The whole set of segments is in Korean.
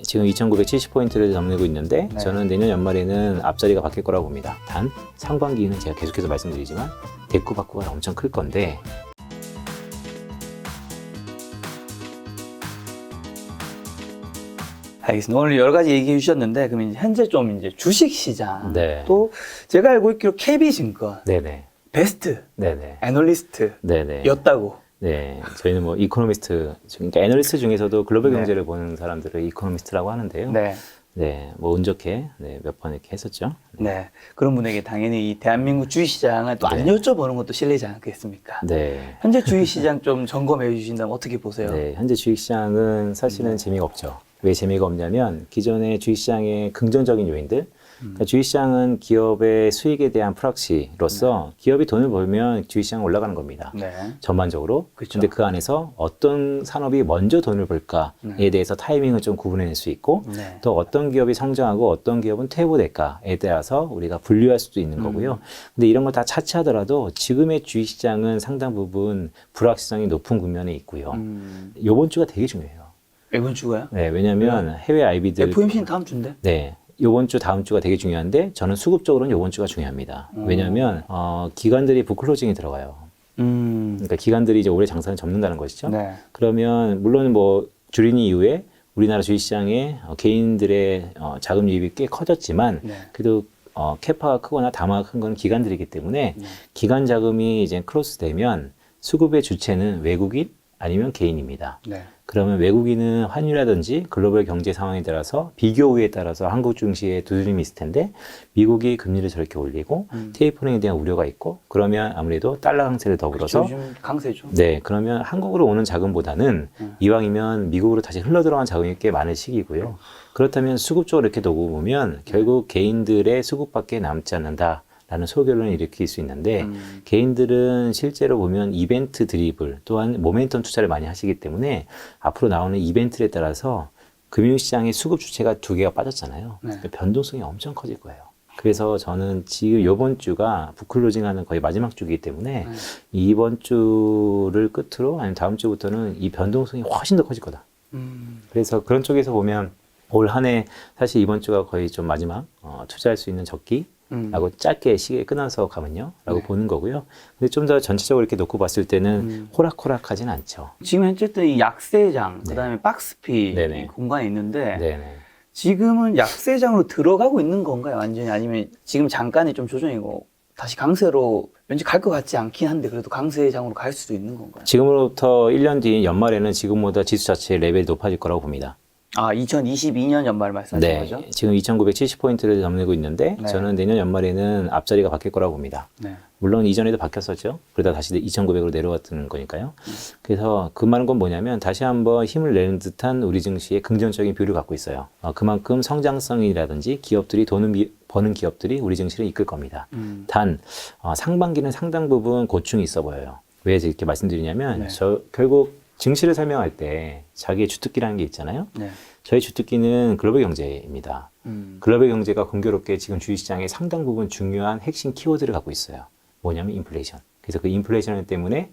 지금 2,970포인트를 넘기고 있는데 네. 저는 내년 연말에는 앞자리가 바뀔 거라고 봅니다. 단 상반기는 제가 계속해서 말씀드리지만 대꾸받꾸가 엄청 클 건데 알겠습니다. 오늘 여러 가지 얘기해 주셨는데, 그럼 이제 현재 좀 이제 주식 시장, 네. 또 제가 알고 있기로 KB증권 네네 베스트 네네 애널리스트였다고. 네네 네, 저희는 뭐 이코노미스트, 그러니까 애널리스트 중에서도 글로벌 네. 경제를 보는 사람들을 이코노미스트라고 하는데요. 네. 네, 뭐 운 좋게 몇 번 이렇게 했었죠. 네. 그런 분에게 당연히 이 대한민국 주식 시장을 또 안 네. 여쭤보는 것도 실례지 않겠습니까? 네. 현재 주식 시장 좀 점검해 주신다면 어떻게 보세요? 네, 현재 주식시장은 사실은 재미가 없죠. 왜 재미가 없냐면 기존의 주식시장의 긍정적인 요인들, 그러니까 주식시장은 기업의 수익에 대한 프락시로서 기업이 돈을 벌면 주식시장 올라가는 겁니다. 네. 전반적으로. 그렇죠. 근데 그 안에서 어떤 산업이 먼저 돈을 벌까에 대해서 타이밍을 좀 구분해낼 수 있고 네. 또 어떤 기업이 성장하고 어떤 기업은 퇴보될까에 따라서 우리가 분류할 수도 있는 거고요. 근데 이런 걸 다 차치하더라도 지금의 주식시장은 상당 부분 불확실성이 높은 국면에 있고요. 이번 주가 되게 중요해요. 이번 주가요? 네, 왜냐하면 해외 IB들 FOMC는 다음 주인데? 네. 요번 주, 다음 주가 되게 중요한데 저는 수급적으로는 요번 주가 중요합니다. 왜냐하면 기관들이 북클로징이 들어가요. 그러니까 기관들이 이제 올해 장사를 접는다는 것이죠. 네. 그러면 물론 뭐 주린이 이후에 우리나라 주식시장에 개인들의 자금 유입이 꽤 커졌지만 네. 그래도 캐파가 크거나 다마가 큰 건 기관들이기 때문에 기관 자금이 이제 크로스되면 수급의 주체는 외국인 아니면 개인입니다. 네. 그러면 외국인은 환율이라든지 글로벌 경제 상황에 따라서 비교 우위에 따라서 한국 증시에 두드림이 있을 텐데 미국이 금리를 저렇게 올리고 테이퍼링에 대한 우려가 있고 그러면 아무래도 달러 강세를 더불어서 요즘 강세죠. 네, 그러면 한국으로 오는 자금보다는 이왕이면 미국으로 다시 흘러 들어간 자금이 꽤 많은 시기고요. 그렇다면 수급적으로 이렇게 두고 보면 결국 개인들의 수급밖에 남지 않는다. 라는 소결론을 일으킬 수 있는데 개인들은 실제로 보면 이벤트 드리블 또한 모멘텀 투자를 많이 하시기 때문에 앞으로 나오는 이벤트에 따라서 금융시장의 수급 주체가 두 개가 빠졌잖아요. 네. 그러니까 변동성이 엄청 커질 거예요. 그래서 저는 지금 이번 주가 북클로징하는 거의 마지막 주이기 때문에 이번 주를 끝으로 아니면 다음 주부터는 이 변동성이 훨씬 더 커질 거다. 그래서 그런 쪽에서 보면 올 한 해 사실 이번 주가 거의 좀 마지막 투자할 수 있는 적기 라고 짧게 시기에 끊어서 가면요 라고 보는 거고요. 근데 좀 더 전체적으로 이렇게 놓고 봤을 때는 호락호락하진 않죠. 지금 현재 이 약세장, 네. 그다음에 박스피 네네. 공간에 있는데 네네. 지금은 약세장으로 들어가고 있는 건가요? 완전히 아니면 지금 잠깐의 좀 조정이고 다시 강세로 왠지 갈 것 같지 않긴 한데 그래도 강세장으로 갈 수도 있는 건가요? 지금으로부터 1년 뒤 연말에는 지금보다 지수 자체의 레벨이 높아질 거라고 봅니다. 아, 2022년 연말 말씀하시는 네, 거죠? 지금 2,970포인트를 넘기고 있는데 네. 저는 내년 연말에는 앞자리가 바뀔 거라고 봅니다. 네. 물론 이전에도 바뀌었었죠. 그러다 다시 2,900으로 내려왔던 거니까요. 그래서 그 말은 건 뭐냐면 다시 한번 힘을 내는 듯한 우리 증시의 긍정적인 뷰를 갖고 있어요. 그만큼 성장성이라든지 기업들이 돈을 버는 기업들이 우리 증시를 이끌 겁니다. 단 상반기는 상당 부분 고충이 있어 보여요. 왜 이렇게 말씀드리냐면 네. 결국 증시를 설명할 때 자기의 주특기라는 게 있잖아요. 네. 저희 주특기는 글로벌 경제입니다. 글로벌 경제가 공교롭게 지금 주식시장의 상당 부분 중요한 핵심 키워드를 갖고 있어요. 뭐냐면 인플레이션. 그래서 그 인플레이션 때문에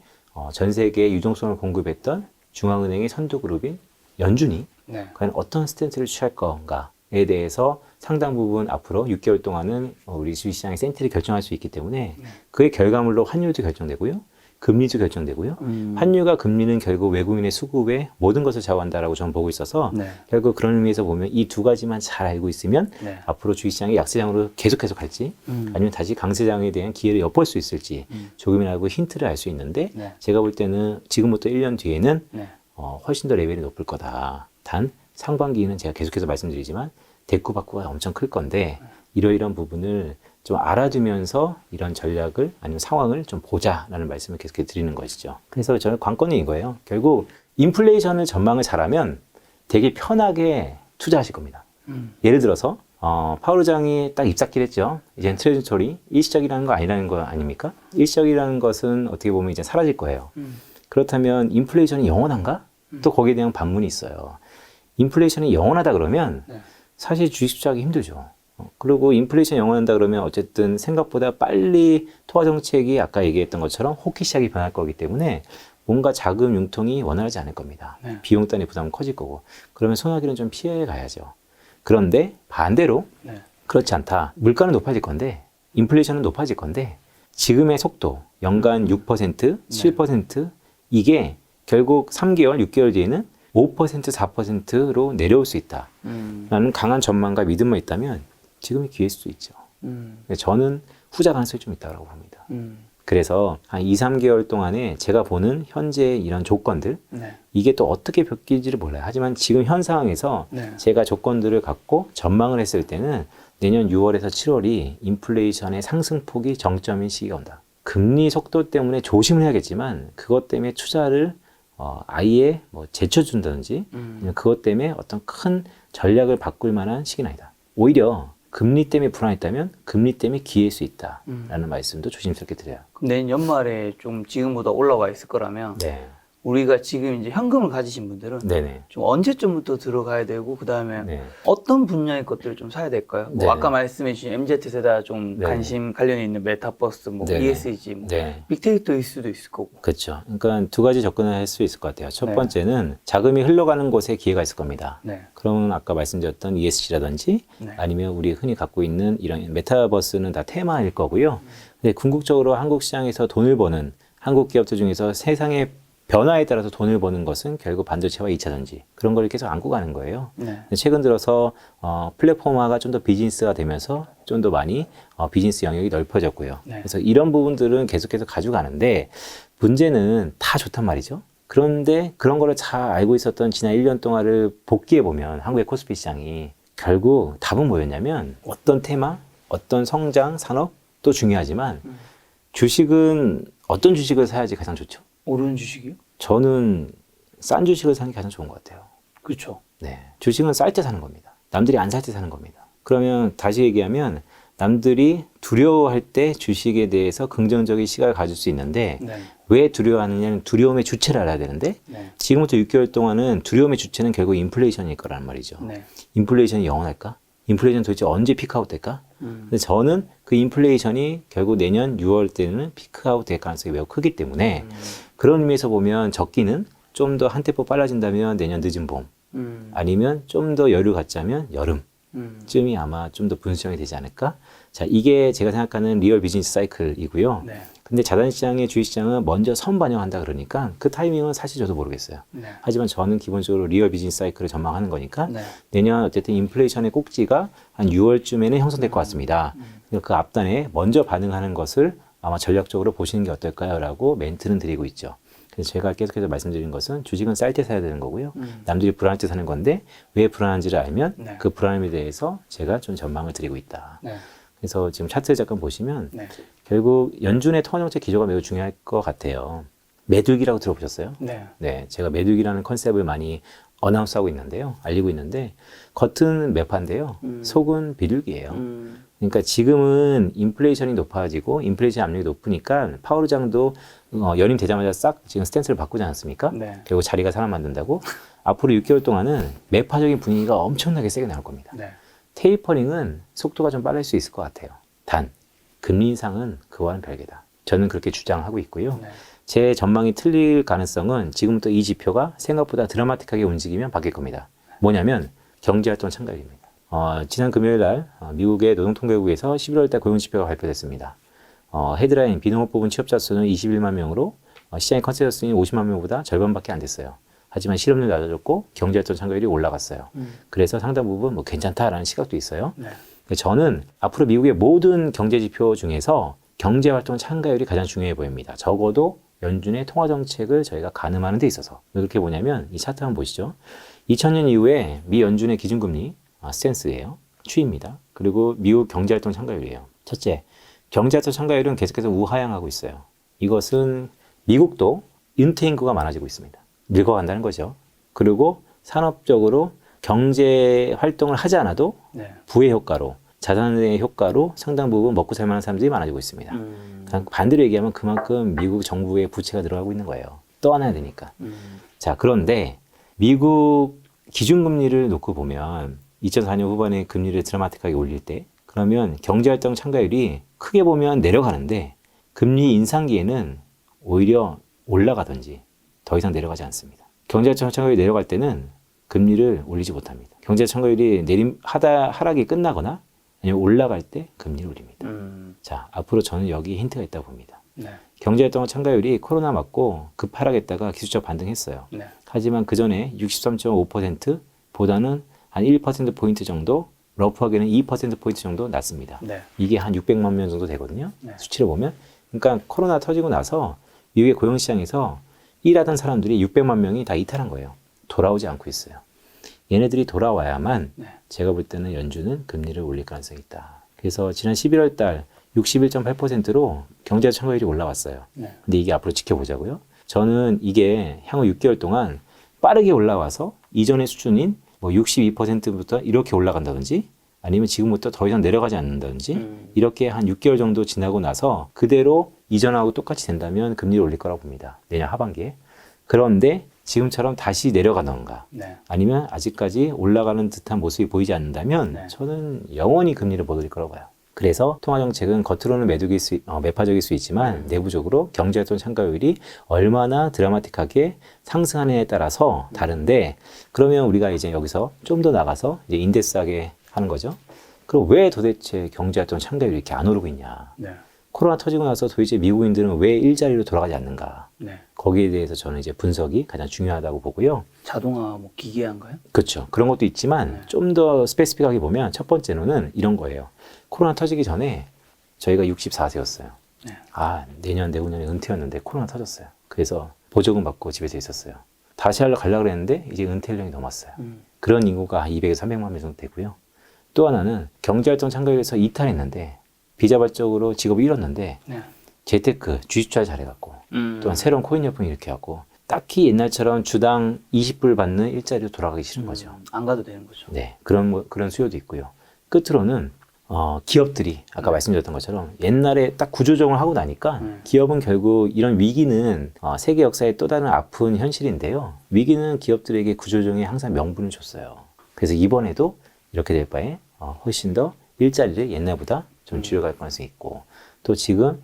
전 세계에 유동성을 공급했던 중앙은행의 선두그룹인 연준이 네. 과연 어떤 스탠스를 취할 건가에 대해서 상당 부분 앞으로 6개월 동안은 우리 주식시장의 센트를 결정할 수 있기 때문에 그의 결과물로 환율도 결정되고요. 금리도 결정되고요. 환율과 금리는 결국 외국인의 수급에 모든 것을 좌우한다라고 저는 보고 있어서 네. 결국 그런 의미에서 보면 이 두 가지만 잘 알고 있으면 네. 앞으로 주식시장이 약세장으로 계속해서 갈지 아니면 다시 강세장에 대한 기회를 엿볼 수 있을지 조금이라도 힌트를 알 수 있는데 네. 제가 볼 때는 지금부터 1년 뒤에는 네. 훨씬 더 레벨이 높을 거다. 단 상반기는 제가 계속해서 말씀드리지만 대꾸받꾸가 엄청 클 건데 이러이러한 부분을 좀 알아두면서 이런 전략을 아니면 상황을 좀 보자라는 말씀을 계속해서 드리는 것이죠. 그래서 저는 관건이 이거예요. 결국 인플레이션을 전망을 잘하면 되게 편하게 투자하실 겁니다. 예를 들어서 파월 의장이 딱 입사기를 했죠. 이제는 트레저리 일시적이라는 거 아니라는 거 아닙니까? 일시적이라는 것은 어떻게 보면 이제 사라질 거예요. 그렇다면 인플레이션이 영원한가? 또 거기에 대한 반문이 있어요. 인플레이션이 영원하다 그러면 사실 주식 투자하기 힘들죠. 그리고 인플레이션 영원한다 그러면 어쨌든 생각보다 빨리 통화 정책이 아까 얘기했던 것처럼 호키시하게 변할 거기 때문에 뭔가 자금 융통이 원활하지 않을 겁니다. 네. 비용 단위 부담은 커질 거고. 그러면 소나기는 좀 피해 가야죠. 그런데 반대로 네. 그렇지 않다. 물가는 높아질 건데 인플레이션은 높아질 건데 지금의 속도 연간 6%, 7% 이게 결국 3개월, 6개월 뒤에는 5%, 4%로 내려올 수 있다라는 강한 전망과 믿음만 있다면 지금이 기회일 수도 있죠. 저는 후자 가능성이 좀 있다고 봅니다. 그래서 한 2, 3개월 동안에 제가 보는 현재 이런 조건들 네. 이게 또 어떻게 바뀔지를 몰라요. 하지만 지금 현 상황에서 네. 제가 조건들을 갖고 전망을 했을 때는 내년 6월에서 7월이 인플레이션의 상승폭이 정점인 시기가 온다. 금리 속도 때문에 조심을 해야겠지만 그것 때문에 투자를 아예 뭐 제쳐준다든지 아니면 그것 때문에 어떤 큰 전략을 바꿀 만한 시기는 아니다. 오히려 금리 때문에 불안했다면 금리 때문에 기회일 수 있다라는 말씀도 조심스럽게 드려요. 그럼 내년 연말에 좀 지금보다 올라와 있을 거라면 네, 우리가 지금 이제 현금을 가지신 분들은 네네. 좀 언제쯤부터 들어가야 되고 그 다음에 네. 어떤 분야의 것들을 좀 사야 될까요? 뭐 네. 아까 말씀해 주신 MZ세대 좀 네. 관심 관련이 있는 메타버스, 뭐 네. ESG, 뭐 네. 빅데이터일 수도 있을 거고. 그렇죠. 그러니까 두 가지 접근을 할 수 있을 것 같아요. 첫 네. 번째는 자금이 흘러가는 곳에 기회가 있을 겁니다. 네. 그러면 아까 말씀드렸던 ESG라든지 네. 아니면 우리 흔히 갖고 있는 이런 메타버스는 다 테마일 거고요. 근데 궁극적으로 한국 시장에서 돈을 버는 한국 기업들 중에서 세상의 변화에 따라서 돈을 버는 것은 결국 반도체와 2차 전지 그런 걸 계속 안고 가는 거예요. 네. 최근 들어서 플랫폼화가 좀 더 비즈니스가 되면서 좀 더 많이 비즈니스 영역이 넓어졌고요. 네. 그래서 이런 부분들은 계속해서 가져가는데 문제는 다 좋단 말이죠. 그런데 그런 거를 잘 알고 있었던 지난 1년 동안을 복귀해 보면 한국의 코스피 시장이 결국 답은 뭐였냐면 어떤 테마, 어떤 성장, 산업도 중요하지만 주식은 어떤 주식을 사야지 가장 좋죠? 오르는 주식이요? 저는 싼 주식을 사는 게 가장 좋은 것 같아요. 그렇죠. 네. 주식은 쌀 때 사는 겁니다. 남들이 안 살 때 사는 겁니다. 그러면 다시 얘기하면 남들이 두려워할 때 주식에 대해서 긍정적인 시각을 가질 수 있는데 네. 왜 두려워하느냐는 두려움의 주체를 알아야 되는데 네. 지금부터 6개월 동안은 두려움의 주체는 결국 인플레이션일 거란 말이죠. 네. 인플레이션이 영원할까? 인플레이션 도대체 언제 피크아웃 될까? 근데 저는 그 인플레이션이 결국 내년 6월 때는 피크아웃 될 가능성이 매우 크기 때문에 그런 의미에서 보면 적기는 좀 더 한 템포 빨라진다면 내년 늦은 봄 아니면 좀 더 여유 갖자면 여름쯤이 아마 좀 더 분수령이 되지 않을까? 자, 이게 제가 생각하는 리얼 비즈니스 사이클이고요. 네. 근데 자산시장의 주식시장은 먼저 선반영한다 그러니까 그 타이밍은 사실 저도 모르겠어요. 네. 하지만 저는 기본적으로 리얼 비즈니스 사이클을 전망하는 거니까 네. 내년 어쨌든 인플레이션의 꼭지가 한 6월쯤에는 형성될 것 같습니다. 그러니까 그 앞단에 먼저 반응하는 것을 아마 전략적으로 보시는 게 어떨까요? 라고 멘트는 드리고 있죠. 그래서 제가 계속해서 말씀드린 것은 주식은 쌀 때 사야 되는 거고요. 남들이 불안할 때 사는 건데 왜 불안한지를 알면 네. 그 불안함에 대해서 제가 좀 전망을 드리고 있다. 네. 그래서 지금 차트를 잠깐 보시면 네. 결국 연준의 통화 정책 기조가 매우 중요할 것 같아요. 매두기라고 들어보셨어요? 네. 네, 제가 매두기라는 컨셉을 많이 어나운스하고 있는데요. 알리고 있는데 겉은 매파인데요. 속은 비둘기예요. 그러니까 지금은 인플레이션이 높아지고 인플레이션 압력이 높으니까 파월 의장도 연임되자마자 싹 지금 스탠스를 바꾸지 않았습니까? 네. 결국 자리가 살아만든다고. 앞으로 6개월 동안은 매파적인 분위기가 엄청나게 세게 나올 겁니다. 네. 테이퍼링은 속도가 좀 빠를 수 있을 것 같아요. 단, 금리 인상은 그와는 별개다. 저는 그렇게 주장하고 있고요. 네. 제 전망이 틀릴 가능성은 지금부터 이 지표가 생각보다 드라마틱하게 움직이면 바뀔 겁니다. 뭐냐면 경제활동 참가율입니다. 지난 금요일 날 미국의 노동통계국에서 11월 달 고용지표가 발표됐습니다. 헤드라인 비농업 부분 취업자 수는 21만 명으로 시장의 컨센서스인 50만 명보다 절반밖에 안 됐어요. 하지만 실업률이 낮아졌고 경제활동 참가율이 올라갔어요. 그래서 상당 부분 뭐 괜찮다라는 시각도 있어요. 네. 저는 앞으로 미국의 모든 경제지표 중에서 경제활동 참가율이 가장 중요해 보입니다. 적어도 연준의 통화정책을 저희가 가늠하는 데 있어서. 왜 그렇게 보냐면 이 차트 한번 보시죠. 2000년 이후에 미 연준의 기준금리 스탠스예요. 추이입니다. 그리고 미국 경제활동 참가율이에요. 첫째, 경제활동 참가율은 계속해서 우하향하고 있어요. 이것은 미국도 은퇴 인구가 많아지고 있습니다. 늙어간다는 거죠. 그리고 산업적으로 경제 활동을 하지 않아도 네. 부의 효과로 자산의 효과로 상당 부분 먹고 살 만한 사람들이 많아지고 있습니다. 반대로 얘기하면 그만큼 미국 정부의 부채가 늘어가고 있는 거예요. 떠안아야 되니까. 자, 그런데 미국 기준금리를 놓고 보면 2004년 후반에 금리를 드라마틱하게 올릴 때 그러면 경제활동 참가율이 크게 보면 내려가는데 금리 인상기에는 오히려 올라가든지 더 이상 내려가지 않습니다. 경제활동 참가율이 내려갈 때는 금리를 올리지 못합니다. 경제 참가율이 하락이 끝나거나 아니면 올라갈 때 금리를 올립니다. 자, 앞으로 저는 여기 힌트가 있다고 봅니다. 네. 경제활동 참가율이 코로나 맞고 급하락했다가 기술적 반등했어요. 네. 하지만 그 전에 63.5%보다는 한 1%포인트 정도, 러프하게는 2%포인트 정도 낮습니다. 네. 이게 한 600만 명 정도 되거든요. 네. 수치를 보면. 그러니까 코로나 터지고 나서 미국의 고용시장에서 일하던 사람들이 600만 명이 다 이탈한 거예요. 돌아오지 않고 있어요. 얘네들이 돌아와야만 네. 제가 볼 때는 연준은 금리를 올릴 가능성이 있다. 그래서 지난 11월 달 61.8%로 경제 참가율이 올라왔어요. 네. 근데 이게 앞으로 지켜보자고요. 저는 이게 향후 6개월 동안 빠르게 올라와서 이전의 수준인 뭐 62%부터 이렇게 올라간다든지 아니면 지금부터 더 이상 내려가지 않는다든지 이렇게 한 6개월 정도 지나고 나서 그대로 이전하고 똑같이 된다면 금리를 올릴 거라고 봅니다. 내년 하반기에. 그런데 지금처럼 다시 내려가던가 네. 아니면 아직까지 올라가는 듯한 모습이 보이지 않는다면 네. 저는 영원히 금리를 못 올릴 거라고 봐요. 그래서 통화정책은 겉으로는 매파적일 수 있지만 내부적으로 경제활동 참가율이 얼마나 드라마틱하게 상승하느냐에 따라서 다른데 그러면 우리가 이제 여기서 좀 더 나가서 이제 인덱스하게 하는 거죠. 그럼 왜 도대체 경제활동 참가율이 이렇게 안 오르고 있냐. 네. 코로나 터지고 나서 도대체 미국인들은 왜 일자리로 돌아가지 않는가. 네. 거기에 대해서 저는 이제 분석이 가장 중요하다고 보고요. 자동화 뭐 기계화인가요? 그렇죠. 그런 것도 있지만 좀 더 스페시픽하게 보면 첫 번째로는 이런 거예요. 코로나 터지기 전에 저희가 64세였어요. 네. 아, 내년, 내후년에 은퇴였는데 코로나 터졌어요. 그래서 보조금 받고 집에서 있었어요. 다시 가려고 그랬는데 이제 은퇴 연령이 넘었어요. 그런 인구가 한 200에서 300만 명 정도 되고요. 또 하나는 경제활동 참가율에서 이탈했는데 비자발적으로 직업을 잃었는데 네. 재테크, 주식 투자 잘해갖고 또한 새로운 코인 열풍이 이렇게 하고 딱히 옛날처럼 주당 20불 받는 일자리로 돌아가기 싫은 거죠. 안 가도 되는 거죠. 네, 그런 수요도 있고요. 끝으로는 기업들이 아까 말씀드렸던 것처럼 옛날에 딱 구조조정을 하고 나니까 기업은 결국 이런 위기는 세계 역사의 또 다른 아픈 현실인데요. 위기는 기업들에게 구조조정에 항상 명분을 줬어요. 그래서 이번에도 이렇게 될 바에 훨씬 더 일자리를 옛날보다 좀 줄여갈 가능성이 있고 또 지금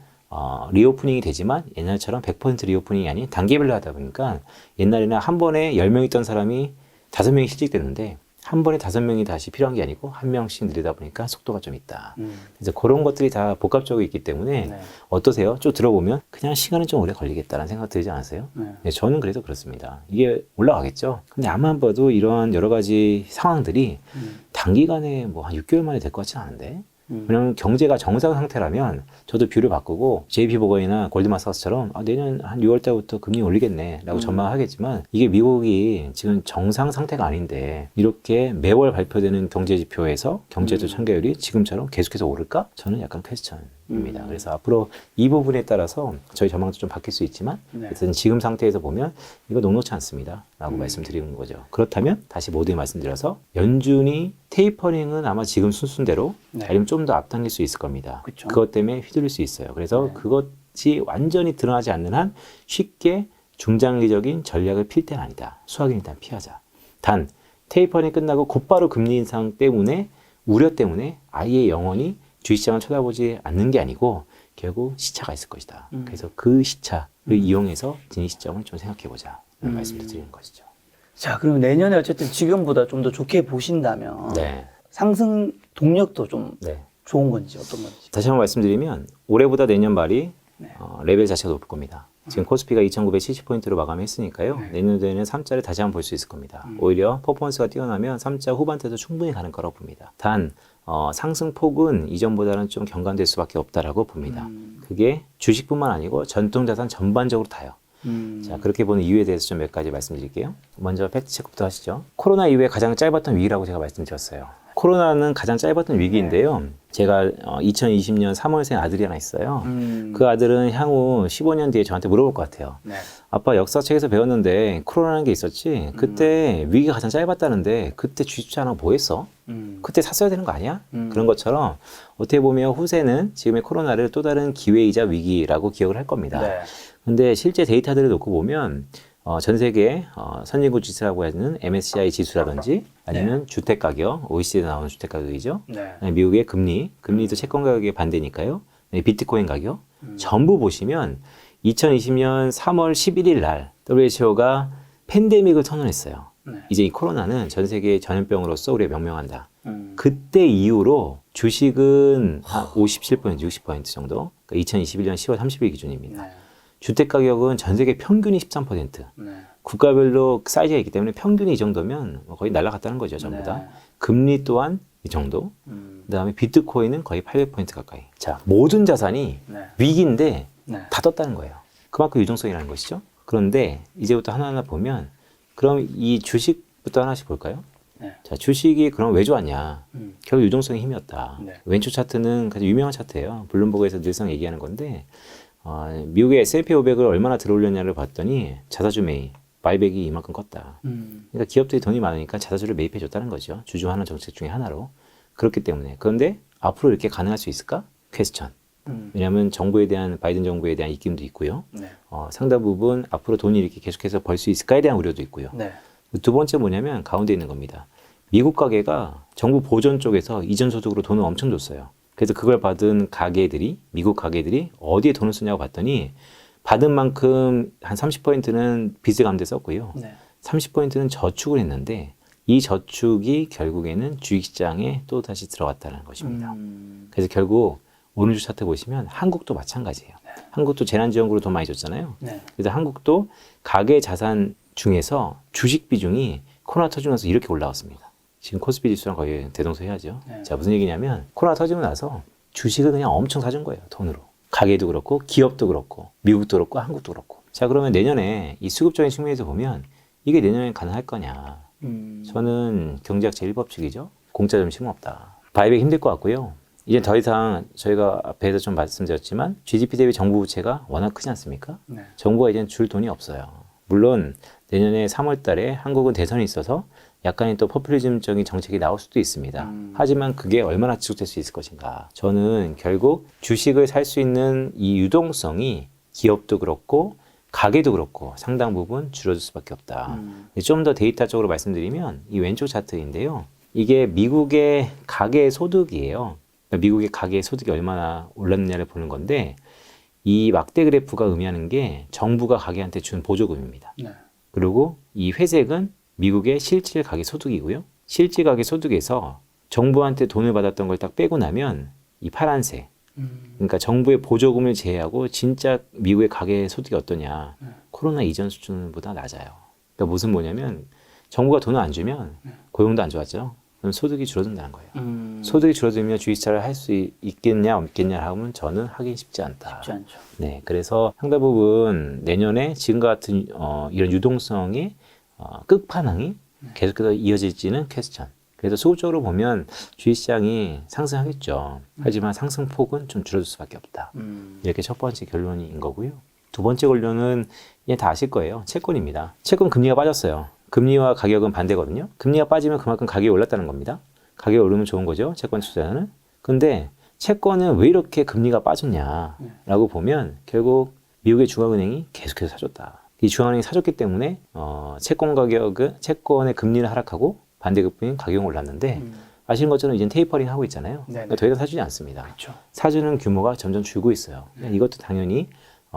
리오프닝이 되지만 옛날처럼 100% 리오프닝이 아닌 단계별로 하다 보니까 옛날에는 한 번에 10명 있던 사람이 5명이 실직됐는데 한 번에 5명이 다시 필요한 게 아니고 한 명씩 늘리다 보니까 속도가 좀 있다. 그래서 그런 것들이 다 복합적으로 있기 때문에 네. 어떠세요? 쭉 들어보면 그냥 시간은 좀 오래 걸리겠다는 생각 들지 않으세요? 네. 네, 저는 그래서 그렇습니다. 이게 올라가겠죠. 근데 아무만 봐도 이런 여러 가지 상황들이 단기간에 뭐 한 6개월 만에 될 것 같지는 않은데 왜냐하면 경제가 정상 상태라면 저도 뷰를 바꾸고 JP모건이나 골드만삭스처럼 내년 한 6월 달부터 금리 올리겠네 라고 전망하겠지만 이게 미국이 지금 정상 상태가 아닌데 이렇게 매월 발표되는 경제지표에서 경제도 참가율이 지금처럼 계속해서 오를까? 저는 약간 퀘스천입니다. 그래서 앞으로 이 부분에 따라서 저희 전망도 좀 바뀔 수 있지만 네. 어쨌든 지금 상태에서 보면 이거 녹록치 않습니다 라고 말씀드리는 거죠. 그렇다면 다시 모두에 말씀드려서 연준이 테이퍼링은 아마 지금 순순대로 네. 아니면 좀 더 앞당길 수 있을 겁니다. 그쵸. 그것 때문에 휘둘릴 수 있어요. 그래서 그것이 완전히 드러나지 않는 한 쉽게 중장기적인 전략을 필 때는 아니다. 수학은 일단 피하자. 단 테이퍼링이 끝나고 곧바로 금리 인상 때문에 우려 때문에 아예 영원히 주식시장을 쳐다보지 않는 게 아니고 결국 시차가 있을 것이다. 그래서 그 시차를 이용해서 진입 시점을 좀 생각해보자. 이런 말씀을 드리는 것이죠. 자, 그럼 내년에 어쨌든 지금보다 좀 더 좋게 보신다면 네. 상승 동력도 좀 네. 좋은 건지 어떤 건지. 다시 한번 말씀드리면 올해보다 내년 말이 네. 레벨 자체가 높을 겁니다. 지금 코스피가 2970포인트로 마감했으니까요. 내년도에는 3자를 다시 한번 볼 수 있을 겁니다. 오히려 퍼포먼스가 뛰어나면 3자 후반대도 충분히 가는 거라고 봅니다. 단 상승폭은 이전보다는 좀 경감될 수밖에 없다라고 봅니다. 그게 주식뿐만 아니고 전통자산 전반적으로 다요. 자, 그렇게 보는 이유에 대해서 좀 몇 가지 말씀드릴게요. 먼저 팩트체크부터 하시죠. 코로나 이후에 가장 짧았던 위기라고 제가 말씀드렸어요. 코로나는 가장 짧았던 위기인데요. 제가 2020년 3월생 아들이 하나 있어요. 그 아들은 향후 15년 뒤에 저한테 물어볼 것 같아요. 네. 아빠 역사책에서 배웠는데 코로나라는 게 있었지? 그때 위기가 가장 짧았다는데 그때 주식 하나 뭐 했어? 그때 샀어야 되는 거 아니야? 그런 것처럼 어떻게 보면 후세는 지금의 코로나를 또 다른 기회이자 위기라고 기억을 할 겁니다. 네. 근데 실제 데이터들을 놓고 보면 전 세계 선진국 지수라고 하는 MSCI 지수라든지 아니면 주택가격, OECD에 나오는 주택가격이죠. 네. 미국의 금리도 채권 가격의 반대니까요. 비트코인 가격 전부 보시면 2020년 3월 11일 날 WHO가 팬데믹을 선언했어요. 네. 이제 이 코로나는 전 세계 전염병으로서 우리가 명명한다. 그때 이후로 주식은 한 57%, 60% 정도. 그러니까 2021년 10월 30일 기준입니다. 네. 주택 가격은 전 세계 평균이 13%. 네. 국가별로 사이즈가 있기 때문에 평균이 이 정도면 거의 날아갔다는 거죠, 전부 다. 네. 금리 또한 이 정도. 그다음에 비트코인은 거의 800% 가까이. 자, 모든 자산이 네. 위기인데 네. 다 떴다는 거예요. 그만큼 유동성이라는 것이죠. 그런데 이제부터 하나하나 보면 그럼 이 주식부터 하나씩 볼까요? 네. 자, 주식이 그럼 왜 좋았냐? 결국 유동성의 힘이었다. 네. 왼쪽 차트는 가장 유명한 차트예요. 블룸버그에서 늘상 얘기하는 건데 미국의 S&P 500을 얼마나 들어올렸냐를 봤더니 자사주 매입, 바이백이 이만큼 컸다. 그러니까 기업들이 돈이 많으니까 자사주를 매입해 줬다는 거죠. 주주하는 정책 중에 하나로. 그렇기 때문에. 그런데 앞으로 이렇게 가능할 수 있을까? 퀘스천. 왜냐하면 정부에 대한 바이든 정부에 대한 입김도 있고요. 네. 상당 부분 앞으로 돈이 이렇게 계속해서 벌 수 있을까에 대한 우려도 있고요. 네. 두 번째 뭐냐면 가운데 있는 겁니다. 미국 가게가 정부 보전 쪽에서 이전 소득으로 돈을 엄청 줬어요. 그래서 그걸 받은 가게들이 미국 가게들이 어디에 돈을 쓰냐고 봤더니 받은 만큼 한 30%는 빚을 갚는 데 썼고요. 네. 30%는 저축을 했는데 이 저축이 결국에는 주식시장에 또 다시 들어갔다는 것입니다. 그래서 결국 오른쪽 차트 보시면 한국도 마찬가지예요. 한국도 재난지원금으로 돈 많이 줬잖아요. 네. 그래서 한국도 가계 자산 중에서 주식 비중이 코로나 터지고 나서 이렇게 올라왔습니다. 지금 코스피 지수랑 거의 대동소이하죠. 네. 자, 무슨 얘기냐면 코로나 터지고 나서 주식을 그냥 엄청 사준 거예요. 돈으로. 가게도 그렇고 기업도 그렇고 미국도 그렇고 한국도 그렇고. 자, 그러면 내년에 이 수급적인 측면에서 보면 이게 내년에 가능할 거냐. 저는 경제학 제1법칙이죠. 공짜 점심은 없다. 바이백 힘들 것 같고요. 이제 더 이상 저희가 앞에서 좀 말씀드렸지만 GDP 대비 정부 부채가 워낙 크지 않습니까? 네. 정부가 이제는 줄 돈이 없어요. 물론 내년에 3월 달에 한국은 대선이 있어서 약간의 또 포퓰리즘적인 정책이 나올 수도 있습니다. 하지만 그게 얼마나 지속될 수 있을 것인가. 저는 결국 주식을 살 수 있는 이 유동성이 기업도 그렇고 가게도 그렇고 상당 부분 줄어들 수밖에 없다. 좀 더 데이터적으로 말씀드리면 이 왼쪽 차트인데요. 이게 미국의 가계 소득이에요. 그러니까 미국의 가계 소득이 얼마나 올랐느냐를 보는 건데 이 막대 그래프가 의미하는 게 정부가 가계한테 준 보조금입니다. 네. 그리고 이 회색은 미국의 실질 가계 소득이고요. 실질 가계 소득에서 정부한테 돈을 받았던 걸 딱 빼고 나면 이 파란색, 그러니까 정부의 보조금을 제외하고 진짜 미국의 가계 소득이 어떠냐. 코로나 이전 수준보다 낮아요. 그러니까 무슨 뭐냐면 정부가 돈을 안 주면 고용도 안 좋았죠. 그럼 소득이 줄어든다는 거예요. 소득이 줄어들면 주식차를 할 수 있겠냐 없겠냐 하면 저는 하기 쉽지 않다. 쉽지 않죠. 네, 그래서 상당 부분 내년에 지금과 같은 이런 유동성의 끝판왕이 계속해서 이어질지는 퀘스천. 그래서 수급적으로 보면 주식시장이 상승하겠죠. 하지만 상승폭은 좀 줄어들 수밖에 없다. 이렇게 첫 번째 결론인 거고요. 두 번째 결론은 이제 다 아실 거예요. 채권입니다. 채권 금리가 빠졌어요. 금리와 가격은 반대거든요. 금리가 빠지면 그만큼 가격이 올랐다는 겁니다. 가격이 오르면 좋은 거죠. 채권 투자는. 근데 채권은 왜 이렇게 금리가 빠졌냐라고 보면 결국 미국의 중앙은행이 계속해서 사줬다. 이 중앙은행이 사줬기 때문에 채권 가격은 채권의 금리는 하락하고 반대급부인 가격은 올랐는데 아시는 것처럼 이제 테이퍼링 하고 있잖아요. 그러니까 더 이상 사주지 않습니다. 그렇죠. 사주는 규모가 점점 줄고 있어요. 이것도 당연히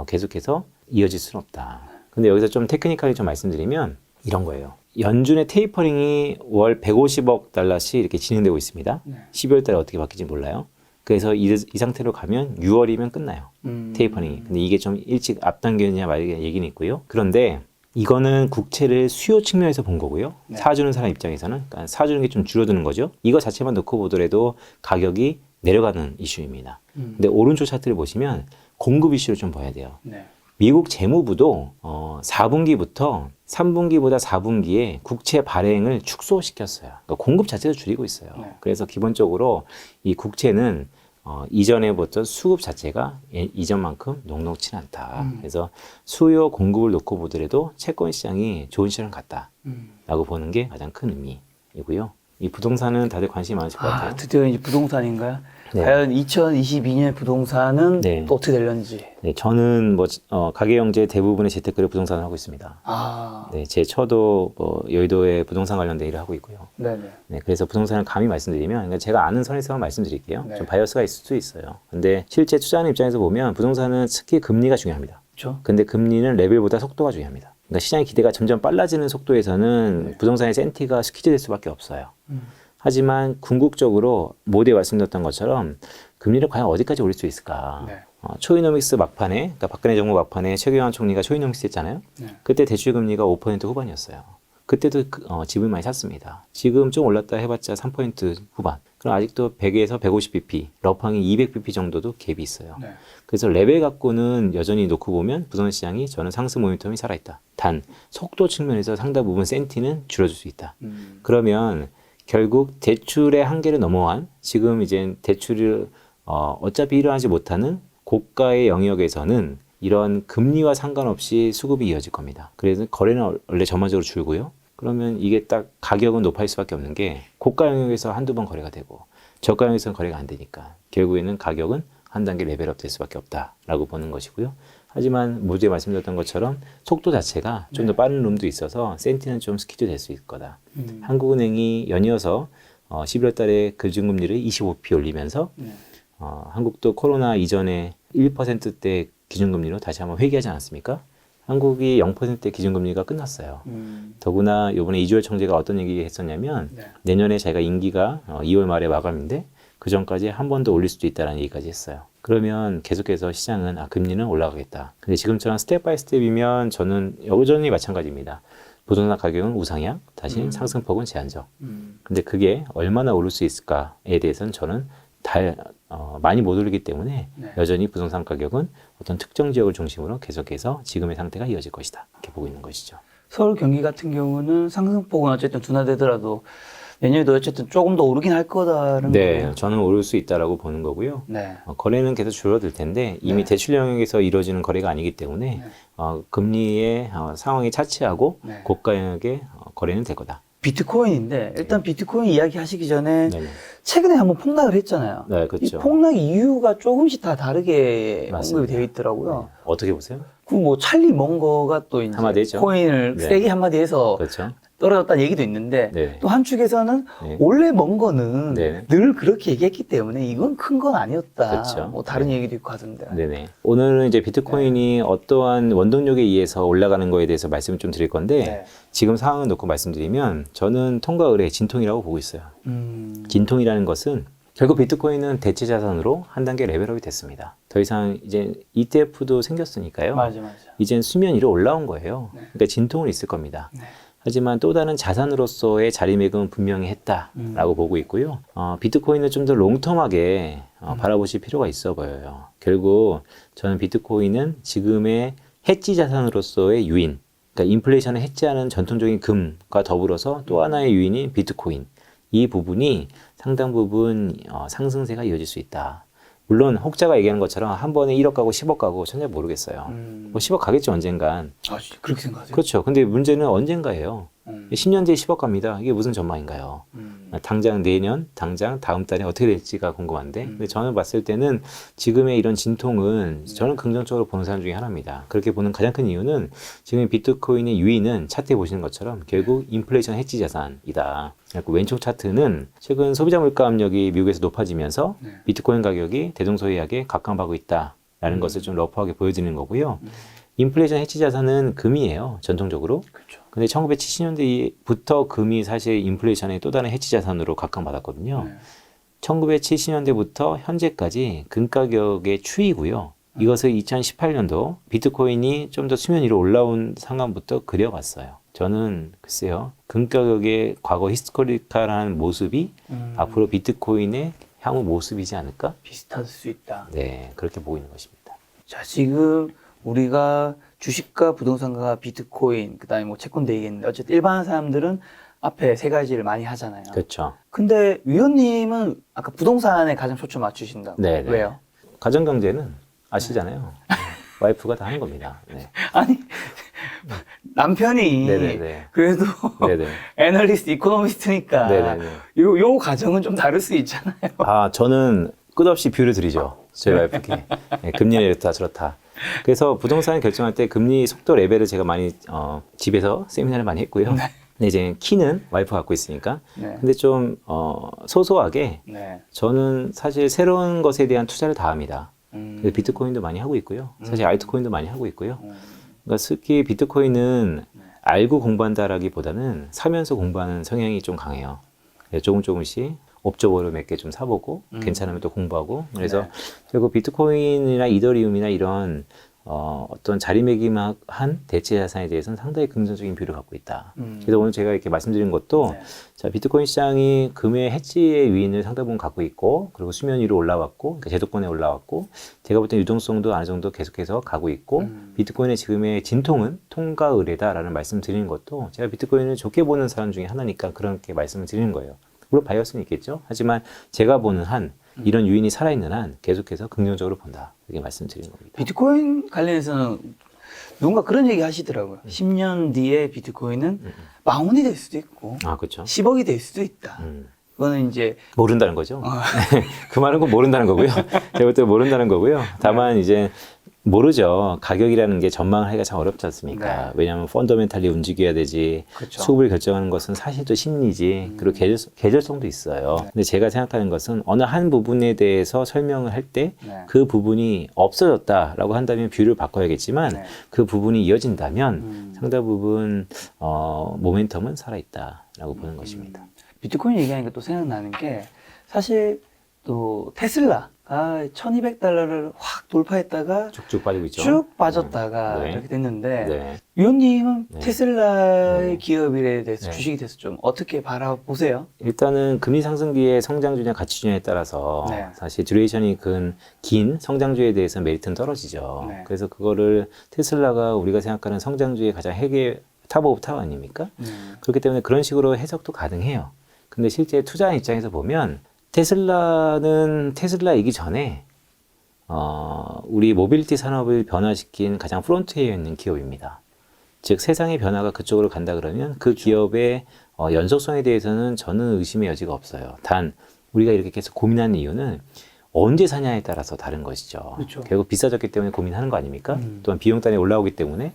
계속해서 이어질 수는 없다. 근데 여기서 좀 테크니컬히 좀 말씀드리면 이런 거예요. 연준의 테이퍼링이 월 150억 달러씩 이렇게 진행되고 있습니다. 네. 12월 달에 어떻게 바뀔지 몰라요. 그래서 이 상태로 가면 6월이면 끝나요. 테이퍼링이. 근데 이게 좀 일찍 앞당겼냐 말이냐 얘기는 있고요. 그런데 이거는 국채를 수요 측면에서 본 거고요. 네. 사주는 사람 입장에서는 그러니까 사주는 게 좀 줄어드는 거죠. 이거 자체만 놓고 보더라도 가격이 내려가는 이슈입니다. 근데 오른쪽 차트를 보시면 공급 이슈를 좀 봐야 돼요. 네. 미국 재무부도 4분기부터 3분기보다 4분기에 국채 발행을 축소시켰어요. 그러니까 공급 자체도 줄이고 있어요. 네. 그래서 기본적으로 이 국채는 이전에 봤던 수급 자체가 이전만큼 녹록치는 않다. 그래서 수요 공급을 놓고 보더라도 채권 시장이 좋은 시장 같다라고 보는 게 가장 큰 의미이고요. 이 부동산은 다들 관심이 많으실 것 같아요. 드디어 이제 부동산인가요? 네. 과연 2022년 부동산은 네. 또 어떻게 될런지. 네, 저는 가계영재 대부분의 재테크를 부동산을 하고 있습니다. 아, 네, 제 처도 여의도에 부동산 관련된 일을 하고 있고요. 네네. 네, 그래서 부동산을 감히 말씀드리면, 그러니까 제가 아는 선에서만 말씀드릴게요. 네. 좀 바이어스가 있을 수도 있어요. 근데 실제 투자하는 입장에서 보면 부동산은 특히 금리가 중요합니다. 그렇죠. 근데 금리는 레벨보다 속도가 중요합니다. 그러니까 시장의 기대가 점점 빨라지는 속도에서는 부동산의 센티가 스퀴즈될 수밖에 없어요. 하지만 궁극적으로 모두에 말씀드렸던 것처럼 금리를 과연 어디까지 올릴 수 있을까? 네. 초이노믹스 막판에, 그러니까 박근혜 정부 막판에 최경환 총리가 초이노믹스 했잖아요. 네. 그때 대출 금리가 5% 후반이었어요. 그때도 집을 많이 샀습니다. 지금 좀 올랐다 해봤자 3% 후반. 그럼 아직도 100에서 150bp, 러팡이 200bp 정도도 갭이 있어요. 네. 그래서 레벨 갖고는 여전히 놓고 보면 부동산 시장이 저는 상승 모멘텀이 살아있다. 단 속도 측면에서 상당 부분 센티는 줄어들 수 있다. 그러면 결국 대출의 한계를 넘어간 지금 이제 대출을 어차피 일어나지 못하는 고가의 영역에서는 이런 금리와 상관없이 수급이 이어질 겁니다. 그래서 거래는 원래 전반적으로 줄고요. 그러면 이게 딱 가격은 높아질 수밖에 없는 게 고가 영역에서 한두 번 거래가 되고 저가 영역에서는 거래가 안 되니까 결국에는 가격은 한 단계 레벨업 될 수밖에 없다라고 보는 것이고요. 하지만 모두에 말씀드렸던 것처럼 속도 자체가 좀 더 빠른 룸도 있어서 센티는 좀 스퀴즈 될 수 있을 거다. 한국은행이 연이어서 11월 달에 기준금리를 25p 올리면서 한국도 코로나 이전에 1%대 기준금리로 다시 한번 회귀하지 않았습니까? 한국이 0%대 기준금리가 끝났어요. 더구나 이번에 이주열 총재가 어떤 얘기 했었냐면 내년에 자기가 임기가 2월 말에 마감인데 그 전까지 한 번 더 올릴 수도 있다는 얘기까지 했어요. 그러면 계속해서 시장은 금리는 올라가겠다. 근데 지금처럼 스텝 바이 스텝이면 저는 여전히 마찬가지입니다. 부동산 가격은 우상향, 다시 상승폭은 제한적. 근데 그게 얼마나 오를 수 있을까에 대해서는 저는 많이 못 오르기 때문에 여전히 부동산 가격은 어떤 특정 지역을 중심으로 계속해서 지금의 상태가 이어질 것이다. 이렇게 보고 있는 것이죠. 서울 경기 같은 경우는 상승폭은 어쨌든 둔화되더라도 내년에도 어쨌든 조금 더 오르긴 할 거다는 네, 거예요. 저는 오를 수 있다라고 보는 거고요. 네. 거래는 계속 줄어들 텐데 이미 대출 영역에서 이루어지는 거래가 아니기 때문에 금리의 상황이 차치하고 고가 영역의 거래는 될 거다. 비트코인인데 일단 비트코인 이야기 하시기 전에 네네. 최근에 한번 폭락을 했잖아요. 네, 그렇죠. 이 폭락 이유가 조금씩 다 다르게 맞습니다. 언급이 되어 있더라고요. 네. 어떻게 보세요? 그 뭐 찰리 먼거가 또 이제 한마디 했죠. 코인을 네. 세게 한마디 해서 그렇죠. 떨어졌다는 얘기도 있는데 네. 또 한 축에서는 네. 원래 먼거는 네. 늘 그렇게 얘기했기 때문에 이건 큰 건 아니었다. 그렇죠. 뭐 다른 네. 얘기도 있고 하던데. 네네. 오늘은 이제 비트코인이 어떠한 원동력에 의해서 올라가는 거에 대해서 말씀을 좀 드릴 건데 네. 지금 상황을 놓고 말씀드리면 저는 통과 의뢰 진통이라고 보고 있어요. 진통이라는 것은 결국 비트코인은 대체 자산으로 한 단계 레벨업이 됐습니다. 더 이상 이제 ETF도 생겼으니까요. 맞아. 이젠 수면 위로 올라온 거예요. 그러니까 진통은 있을 겁니다. 하지만 또 다른 자산으로서의 자리매김은 분명히 했다라고 보고 있고요. 비트코인을 좀 더 롱텀하게 바라보실 필요가 있어 보여요. 결국 저는 비트코인은 지금의 해지 자산으로서의 유인, 그러니까 인플레이션을 해지하는 전통적인 금과 더불어서 또 하나의 유인인 비트코인, 이 부분이 상당 부분 상승세가 이어질 수 있다. 물론 혹자가 얘기하는 것처럼 한 번에 1억 가고 10억 가고 전혀 모르겠어요. 뭐 10억 가겠죠, 언젠간. 아, 그렇게 생각하세요? 그렇죠. 근데 문제는 언젠가예요. 10년 뒤에 10억 갑니다. 이게 무슨 전망인가요? 당장 내년, 당장 다음 달에 어떻게 될지가 궁금한데, 근데 저는 봤을 때는 지금의 이런 진통은 저는 긍정적으로 보는 사람 중에 하나입니다. 그렇게 보는 가장 큰 이유는 지금 비트코인의 유인은 차트에 보시는 것처럼 결국 인플레이션 해지 자산이다. 그리고 왼쪽 차트는 최근 소비자 물가 압력이 미국에서 높아지면서 비트코인 가격이 대동소이하게 각광받고 있다라는 것을 좀 러프하게 보여드리는 거고요. 인플레이션 해지 자산은 금이에요, 전통적으로. 그렇죠. 근데 1970년대부터 금이 사실 인플레이션의 또 다른 해지 자산으로 각광받았거든요. 1970년대부터 현재까지 금 가격의 추이고요. 이것을 2018년도 비트코인이 좀 더 수면 위로 올라온 상황부터 그려봤어요. 저는 글쎄요, 금 가격의 과거 히스토리컬한 모습이 앞으로 비트코인의 향후 모습이지 않을까? 비슷할 수 있다. 네, 그렇게 보고 있는 것입니다. 자, 지금 우리가 주식과 부동산과 비트코인, 그 다음에 뭐 채권도 얘기했는데, 어쨌든 일반한 사람들은 앞에 세 가지를 많이 하잖아요. 그렇죠. 근데 위원님은 아까 부동산에 가장 초점 맞추신다고. 네네. 왜요? 가정경제는 아시잖아요. 와이프가 다 하는 겁니다. 네. 아니, 남편이 네네네. 그래도 네네. 애널리스트, 이코노미스트니까 네네네. 요 가정은 좀 다를 수 있잖아요. 저는 끝없이 뷰를 드리죠. 저희 와이프께. 네, 금리는 이렇다 저렇다. 그래서 부동산 결정할 때 금리 속도 레벨을 제가 많이 집에서 세미나를 많이 했고요. 근데 이제 키는 와이프가 갖고 있으니까. 네. 근데 좀 소소하게 네. 저는 사실 새로운 것에 대한 투자를 다 합니다. 그래서 비트코인도 많이 하고 있고요. 사실 알트코인도 많이 하고 있고요. 그러니까 특히 비트코인은 알고 공부한다라기보다는 사면서 공부하는 성향이 좀 강해요. 조금씩 옵저버로 몇 개 좀 사보고 괜찮으면 또 공부하고 그래서 네. 결국 비트코인이나 이더리움이나 이런 어떤 자리매김한 대체 자산에 대해서는 상당히 긍정적인 뷰를 갖고 있다. 그래서 오늘 제가 이렇게 말씀드린 것도 네. 자, 비트코인 시장이 금의 해지의 위인을 상당 부분 갖고 있고 그리고 수면 위로 올라왔고 그러니까 제도권에 올라왔고 제가 볼 때 유동성도 어느 정도 계속해서 가고 있고 비트코인의 지금의 진통은 통과 의례다라는 말씀 드리는 것도 제가 비트코인을 좋게 보는 사람 중에 하나니까 그렇게 말씀을 드리는 거예요. 물론 바이어스는 있겠죠. 하지만 제가 보는 한 이런 유인이 살아있는 한 계속해서 긍정적으로 본다. 이렇게 말씀드리는 겁니다. 비트코인 관련해서는 누군가 그런 얘기 하시더라고요. 10년 뒤에 비트코인은 만원이 될 수도 있고 아, 그렇죠. 10억이 될 수도 있다. 그거는 이제 모른다는 거죠. 그 말은 꼭 모른다는 거고요. 제가 볼 때 모른다는 거고요. 다만 이제 모르죠. 가격이라는 게 전망하기가 참 어렵지 않습니까? 네. 왜냐하면 펀더멘탈리 움직여야 되지. 그렇죠. 수급을 결정하는 것은 사실도 심리지. 그리고 계절성도 있어요. 네. 근데 제가 생각하는 것은 어느 한 부분에 대해서 설명을 할 때 네. 그 부분이 없어졌다라고 한다면 뷰를 바꿔야겠지만 네. 그 부분이 이어진다면 상당 부분 모멘텀은 살아있다라고 보는 것입니다. 비트코인 얘기하니까 또 생각나는 게 사실 또 테슬라가 1200달러를 확 돌파했다가 쭉쭉 빠지고 있죠. 쭉 빠졌다가 네. 이렇게 됐는데 네. 위원님은 네. 테슬라의 네. 기업에 대해서 네. 주식에 대해서 좀 어떻게 바라보세요? 일단은 금리 상승기의 성장주냐 가치주냐에 따라서 네. 사실 듀레이션이 긴 성장주에 대해서 메리트는 떨어지죠. 네. 그래서 그거를 테슬라가 우리가 생각하는 성장주의 가장 탑 오브 탑 아닙니까? 그렇기 때문에 그런 식으로 해석도 가능해요. 근데 실제 투자한 입장에서 보면 테슬라는 테슬라이기 전에 우리 모빌리티 산업을 변화시킨 가장 프론트에 있는 기업입니다. 즉 세상의 변화가 그쪽으로 간다 그러면 그 기업의 연속성에 대해서는 저는 의심의 여지가 없어요. 단 우리가 이렇게 계속 고민하는 이유는 언제 사냐에 따라서 다른 것이죠. 그렇죠. 결국 비싸졌기 때문에 고민하는 거 아닙니까? 또한 비용단에 올라오기 때문에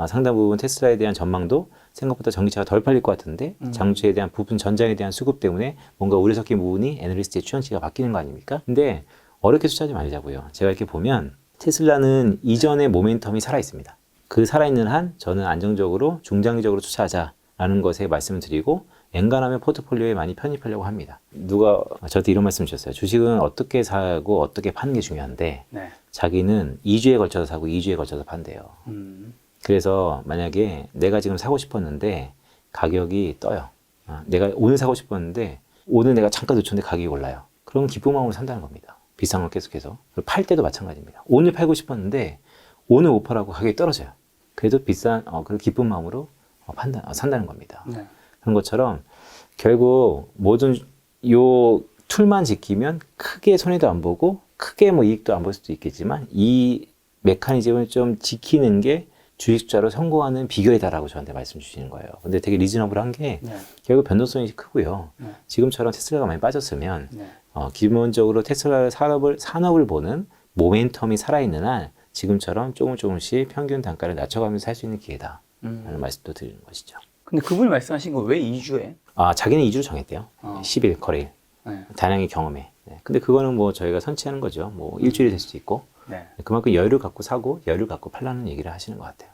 상당 부분 테슬라에 대한 전망도 생각보다 전기차가 덜 팔릴 것 같은데 장주에 대한 부분 전장에 대한 수급 때문에 뭔가 우려 섞인 부분이 애널리스트의 추정치가 바뀌는 거 아닙니까? 근데 어렵게 투자하지 말자고요. 제가 이렇게 보면 테슬라는 이전의 모멘텀이 살아있습니다. 그 살아있는 한 저는 안정적으로 중장기적으로 투자하자라는 것에 말씀을 드리고 엔간하면 포트폴리오에 많이 편입하려고 합니다. 누가 저한테 이런 말씀 주셨어요. 주식은 어떻게 사고 어떻게 파는 게 중요한데 네. 자기는 2주에 걸쳐서 사고 2주에 걸쳐서 판대요. 그래서 만약에 내가 지금 사고 싶었는데 가격이 떠요. 내가 오늘 사고 싶었는데 오늘 내가 잠깐 놓쳤는데 가격이 올라요. 그럼 기쁜 마음으로 산다는 겁니다. 비싼 걸 계속해서. 팔 때도 마찬가지입니다. 오늘 팔고 싶었는데 오늘 못 팔라고 가격이 떨어져요. 그래도 그 기쁜 마음으로 산다는 겁니다. 네. 그런 것처럼 결국 모든 요 툴만 지키면 크게 손해도 안 보고 크게 뭐 이익도 안 볼 수도 있겠지만 이 메커니즘을 좀 지키는 게 주식투자로 성공하는 비결이다라고 저한테 말씀 주시는 거예요. 근데 되게 리즈너블한 게 네. 결국 변동성이 크고요. 네. 지금처럼 테슬라가 많이 빠졌으면 네. 기본적으로 테슬라 산업을 보는 모멘텀이 살아있는 한 지금처럼 조금씩 평균 단가를 낮춰가면서 할 수 있는 기회다. 라는 말씀도 드리는 것이죠. 근데 그분이 말씀하신 거 왜 2주에? 자기는 2주를 정했대요. 10일 거래일. 네. 다양하게 경험해. 네. 근데 그거는 뭐 저희가 선취하는 거죠. 뭐 일주일이 될 수도 있고. 네. 그만큼 여유를 갖고 사고 여유를 갖고 팔라는 얘기를 하시는 것 같아요.